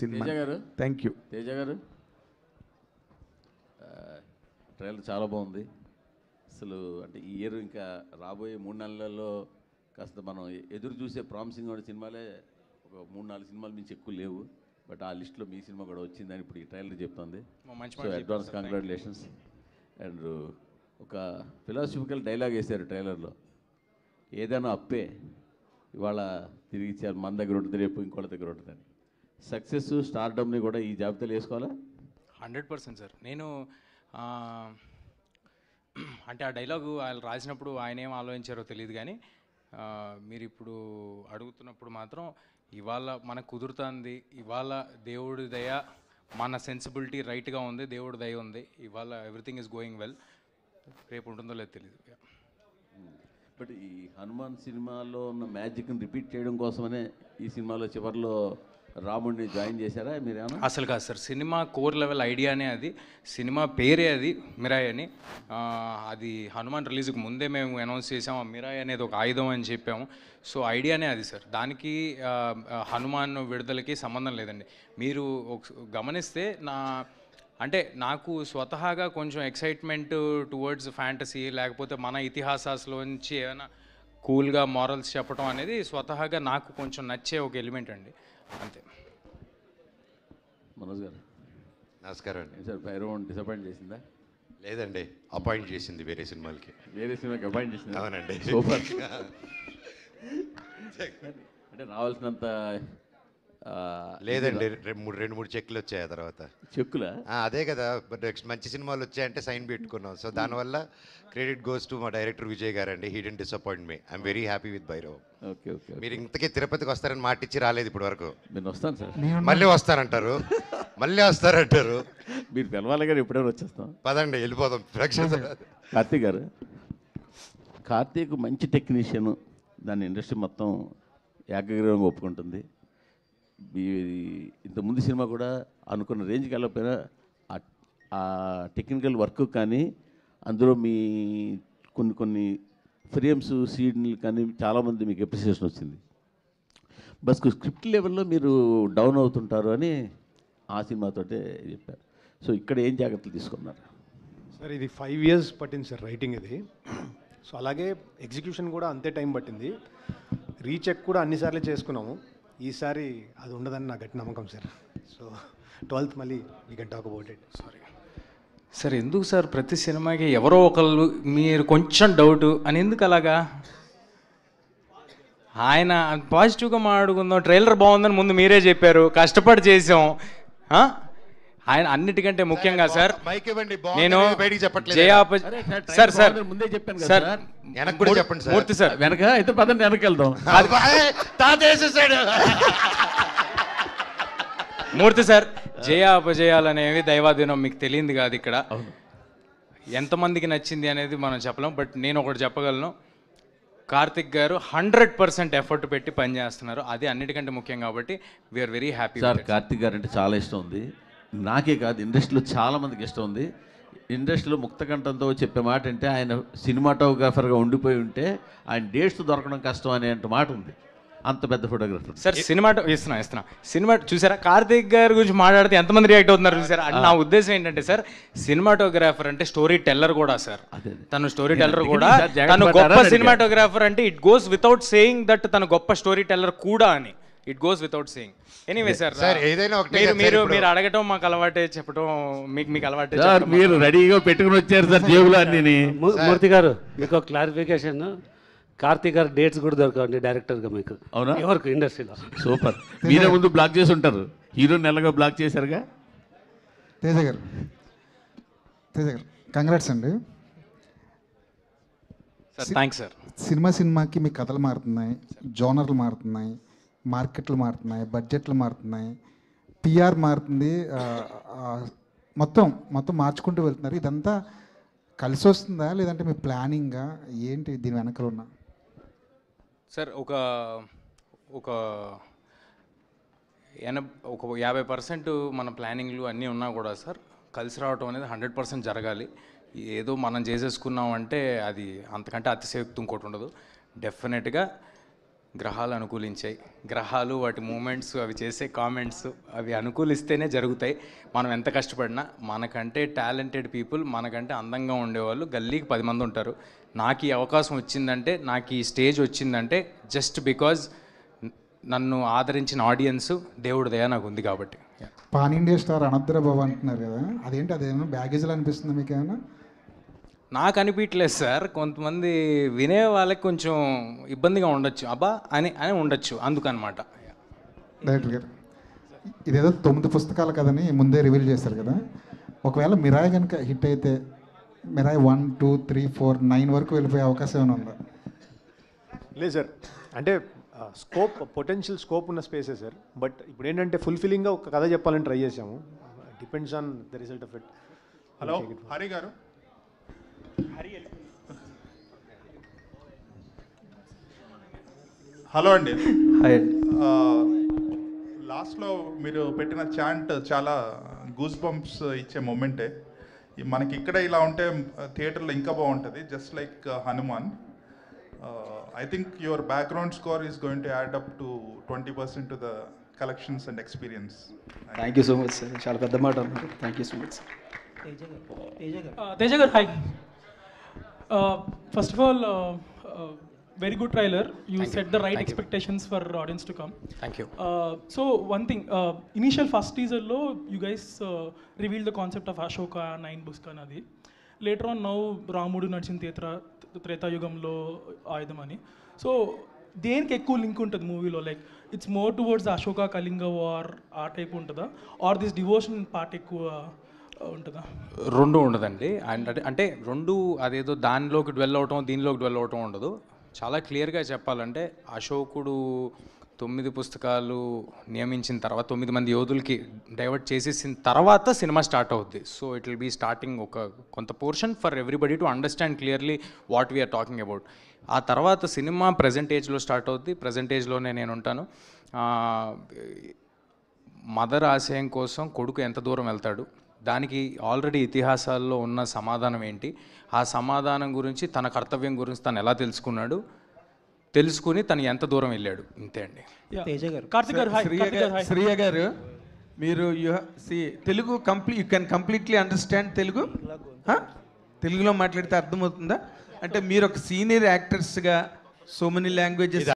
Cinema. Teja గారు, thank you. Teja గారు, trailer చాలా బాగుంది. అసలు అంటే ఈ ఇయర్ ఇంకా రాబోయే 3 నెలల్లో కాస్త మనం ఎదురు చూసే ప్రామిసింగ్ ఉన్న సినిమాలే ఒక 3-4 సినిమాలు మించి ఎక్కువ లేవు. బట్ ఆ లిస్ట్లో మీ సినిమా కూడా వచ్చిందని ఇప్పుడు ఈ ట్రైలర్ చెప్తుంది. So advance congratulations. అండ్ ఒక ఫిలాసఫికల్ డైలాగ్ వేశారు ట్రైలర్లో, ఏదైనా అప్పే ఇవాళ తిరిగి ఇచ్చారు, మన దగ్గర ఉంటుంది రేపు ఇంకోళ్ళ దగ్గర ఉంటుందని. సక్సెస్ స్టార్డమ్ని కూడా ఈ జాబితాలో వేసుకోవాలా? 100% సార్. నేను అంటే ఆ డైలాగు ఆయన రాసినప్పుడు ఆయన ఏం ఆలోచించారో తెలియదు, కానీ మీరు ఇప్పుడు అడుగుతున్నప్పుడు మాత్రం ఇవాళ మనకు కుదురుతుంది, ఇవాళ దేవుడి దయ, మన సెన్సిబిలిటీ రైట్గా ఉంది, దేవుడి దయ ఉంది, ఇవాళ ఎవ్రీథింగ్ ఈజ్ గోయింగ్ వెల్. రేపు ఉంటుందో లేదో తెలియదు. బట్ ఈ హనుమాన్ సినిమాలో ఉన్న మ్యాజిక్ని రిపీట్ చేయడం కోసమనే ఈ సినిమాలో చివరిలో రాముడిని జాయిన్ చేశారా మీరేమన్నా? అసలు కాదు సార్, సినిమా కోర్ లెవెల్ ఐడియానే అది, సినిమా పేరే అది మిరాయ్ అని. అది హనుమాన్ రిలీజ్కి ముందే మేము అనౌన్స్ చేసాము, ఆ మిరాయ్ అనేది ఒక ఆయుధం అని చెప్పాము. సో ఐడియానే అది సార్, దానికి హనుమాన్ విడుదలకి సంబంధం లేదండి. మీరు గమనిస్తే అంటే నాకు స్వతహాగా కొంచెం ఎక్సైట్మెంట్ టువర్డ్స్ ఫ్యాంటసీ, లేకపోతే మన ఇతిహాసాల్లోంచి ఏమైనా కూల్గా మారల్స్ చెప్పడం అనేది స్వతహాగా నాకు కొంచెం నచ్చే ఒక ఎలిమెంట్ అండి, అంతే. మనోజ్ గారు నమస్కారం అండి. సార్ భైరవన్ డిసప్పాయింట్ చేసిందా? లేదండి, అపాయింట్ చేసింది వేరే సినిమాలకి. వేరే సినిమాకి అపాయింట్ చేసింది? అవునండి. సూపర్. అంటే రావాల్సినంత లేదండి, 2-3 చెక్లు వచ్చాయి ఆ తర్వాత. చెక్కులా? అదే కదా, బట్ మంచి సినిమాలు వచ్చాయంటే సైన్ పెట్టుకున్నాం. సో దానివల్ల క్రెడిట్ గోస్ టు మా డైరెక్టర్ విజయ్ గారు అండి. He didn't disappoint me. I'm very happy with Bhairav. Okay okay. మీరు ఇంతకీ తిరుపతికి వస్తారని మాట ఇచ్చి రాలేదు ఇప్పటి వరకు. నేను వస్తాను సార్. మళ్ళీ వస్తారంటారు, మళ్ళీ వస్తారంటారు. మీరు పిలవాలి గారు, ఎప్పుడైనా వచ్చేస్తాం. పదండి వెళ్ళిపోదాం. కార్తీక్ గారు, కార్తీక్ మంచి టెక్నీషియన్, దాన్ని ఇండస్ట్రీ మొత్తం ఏకగ్రీవంగా ఒప్పుకుంటుంది. ఇంతకుముందు సినిమా కూడా అనుకున్న రేంజ్కి వెళ్ళకపోయినా ఆ టెక్నికల్ వర్క్ కానీ, అందులో మీ కొన్ని ఫ్రేమ్స్ సీన్లు కానీ చాలామంది మీకు అప్రిసియేషన్ వచ్చింది. బస్ స్క్రిప్ట్ లెవెల్లో మీరు డౌన్ అవుతుంటారు అని ఆ సినిమాతోటే చెప్పారు. సో ఇక్కడ ఏం జాగ్రత్తలు తీసుకున్నారు సార్? ఇది 5 years పట్టింది సార్ రైటింగ్ ఇది. సో అలాగే ఎగ్జిక్యూషన్ కూడా అంతే టైం పట్టింది. రీచెక్ కూడా అన్నిసార్లు చేసుకున్నాము. ఈసారి అది ఉండదని నా గట్టి నమ్మకం సార్. సో 12th మళ్ళీ we can talk about it. Sorry sir, ఎందుకు సార్ ప్రతి సినిమాకి ఎవరో ఒకళ్ళు మీరు కొంచెం డౌట్ అని ఎందుకు అలాగా? ఆయన పాజిటివ్గా మాట్లాడుకుందాం, ట్రైలర్ బాగుందని ముందు మీరే చెప్పారు, కష్టపడి చేసాం. ఆయన అన్నిటికంటే ముఖ్యంగా సార్, నేను సార్ సార్ ముందే చెప్పాను సార్, వెనక్కి కూడా చెప్పండి సార్. మూర్తి సార్ వెనక అయితే పదండి వెనక్కి వెళ్దాం. మూర్తి సార్, జయ అపజయాలు అనేవి దైవాధీనం, మీకు తెలియంది కాదు. ఇక్కడ ఎంతమందికి నచ్చింది అనేది మనం చెప్పలేం. బట్ నేను ఒకటి చెప్పగలను, కార్తిక్ గారు 100% ఎఫర్ట్ పెట్టి పనిచేస్తున్నారు, అది అన్నిటికంటే ముఖ్యం. కాబట్టి we're very happy. Sir Karthik garu అంటే చాలా ఇష్టం ఉంది, నాకే కాదు ఇండస్ట్రీలో చాలామందికి ఇష్టం ఉంది. ఇండస్ట్రీలో ముక్తకంఠంతో చెప్పే మాట అంటే, ఆయన సినిమాటోగ్రాఫర్గా ఉండిపోయి ఉంటే ఆయన డేట్స్ దొరకడం కష్టం అనే మాట ఉంది. అంత పెద్ద ఫోటోగ్రాఫర్ సార్. సినిమా చూసారా? కార్తిక్ గారి గురించి మాట్లాడితే ఎంతమంది రియాక్ట్ అవుతున్నారు చూసారా? నా ఉద్దేశం ఏంటంటే సార్, సినిమాటోగ్రాఫర్ అంటే స్టోరీ టెల్లర్ కూడా సార్. తను స్టోరీ టెల్లర్ కూడా, తను గొప్ప సినిమాటోగ్రాఫర్ అంటే it goes without saying that తను గొప్ప స్టోరీ టెల్లర్ కూడా అని. It goes without saying. Anyway sir, మీరు అడగటం మాకు అలవాటే, చెప్పడం మీకు అలవాటే. మీరు రెడీగా పెట్టుకుని వచ్చారు సార్ జేబులో అన్ని. మూర్తి గారు, మీకు ఒక క్లారిఫికేషన్, కార్తీక్ గారు డేట్స్ కూడా దొరకండి డైరెక్టర్గా మీకు. అవునా? ఎవరికి ఇండస్ట్రీలో. సూపర్. మీరే ముందు బ్లాక్ చేసి ఉంటారు, హీరో నెలగా బ్లాక్ చేశారుగా. తేజ గారు కంగ్రాట్స్ అండి. Thanks sir. సినిమాకి మీ కథలు మారుతున్నాయి, జోనర్లు మారుతున్నాయి, మార్కెట్లు మారుతున్నాయి, బడ్జెట్లు మారుతున్నాయి, పిఆర్ మారుతుంది, మొత్తం మార్చుకుంటూ వెళ్తున్నారు. ఇదంతా కలిసి వస్తుందా లేదంటే మీ ప్లానింగా ఏంటి దీని వెనకాల ఉన్న? సార్ ఒక 50% మన ప్లానింగ్లు అన్నీ ఉన్నా కూడా సార్, కలిసి రావటం అనేది 100% జరగాలి. ఏదో మనం చేసేసుకున్నామంటే అది అంతకంటే అతిశయోక్తి ఇంకోటి ఉండదు. డెఫినెట్గా గ్రహాలు అనుకూలించాయి. గ్రహాలు వాటి మూమెంట్స్ అవి చేసే కామెంట్స్ అవి అనుకూలిస్తేనే జరుగుతాయి. మనం ఎంత కష్టపడినా మనకంటే టాలెంటెడ్ పీపుల్, మనకంటే అందంగా ఉండేవాళ్ళు గల్లీకి 10 మంది ఉంటారు. నాకు ఈ అవకాశం వచ్చిందంటే, నాకు ఈ స్టేజ్ వచ్చిందంటే జస్ట్ బికాజ్ నన్ను ఆదరించిన ఆడియన్స్ దేవుడి దయ నాకు ఉంది కాబట్టి. పాన్ ఇండియా స్టార్ అనద్ర బాబు అంటున్నారు కదా, అదేంటి, అదేమో బ్యాగేజ్లో అనిపిస్తుంది మీకు ఏమైనా? నాకు అనిపించలేదు సార్. కొంతమంది వినే వాళ్ళకి కొంచెం ఇబ్బందిగా ఉండొచ్చు, అబ్బా అని అని ఉండొచ్చు, అందుకనమాట. డైరెక్టర్ గారు, ఇదేదో 9 పుస్తకాలు కదని ముందే రివీల్ చేశారు కదా, ఒకవేళ మిరాయ్ కనుక హిట్ అయితే మిరాయ్ 1, 2, 3, 4, 9 వరకు వెళ్ళిపోయే అవకాశం ఏమైనా ఉందా? లేదు సార్, అంటే స్కోప్, పొటెన్షియల్ స్కోప్ ఉన్న స్పేసే సార్. బట్ ఇప్పుడు ఏంటంటే ఫుల్ఫిల్లింగ్గా ఒక కథ చెప్పాలని ట్రై చేసాము. Depends on the result of it. Hello Hari గారు. హలో అండి. లాస్ట్లో మీరు పెట్టిన చాంట్ చాలా గూస్ బంప్స్ ఇచ్చే మూమెంటే. మనకి ఇక్కడ ఇలా ఉంటే థియేటర్లో ఇంకా బాగుంటుంది. Just like Hanuman. I think your background score is going to add up to 20% to the collections and experience. Thank you so much, sir. చాలా పెద్ద మాట అన్నారు. Thank you so much, sir. Teja garu, hi. First of all, very good trailer. You set the right expectations for audience to come. Thank you. So one thing, initial first teaser lo you guys revealed the concept of Ashoka 9 books kanadi. Later on now Ramudu నడిచిన త్రేతాయుగంలో ఆయుధం అని. So దేనికి ఎక్కువ link ఉంటుంది మూవీలో? Like it's more towards Ashoka Kalinga war ఆ type ఉంటుందా, ఆర్ దిస్ డివోషన్ పార్ట్ ఎక్కువ ఉంటుందా? రెండు ఉండదండి. అంటే రెండు అదేదో దానిలోకి డ్వెల్ అవటం దీనిలోకి డ్వెల్ అవటం ఉండదు. చాలా క్లియర్గా చెప్పాలంటే అశోకుడు 9 పుస్తకాలు నియమించిన తర్వాత 9 మంది యోధులకి డైవర్ట్ చేసేసిన తర్వాత సినిమా స్టార్ట్ అవుద్ది. So it will be starting ఒక కొంత portion for everybody to understand clearly what we're talking about. ఆ తర్వాత సినిమా ప్రజెంట్ ఏజ్లో స్టార్ట్ అవుద్ది. ప్రజెంట్ ఏజ్లోనే నేను ఉంటాను. మదర్ ఆశయం కోసం కొడుకు ఎంత దూరం వెళ్తాడు, దానికి ఆల్రెడీ ఇతిహాసాల్లో ఉన్న సమాధానం ఏంటి, ఆ సమాధానం గురించి తన కర్తవ్యం గురించి తను ఎలా తెలుసుకుని తను ఎంత దూరం వెళ్ళాడు, ఇంతే అండి. శ్రీయ గారు, మీరు Telugu you can completely understand Telugu? తెలుగులో మాట్లాడితే అర్థమవుతుందా? అంటే మీరు ఒక సీనియర్ యాక్టర్స్గా సో మెనీ లాంగ్వేజెస్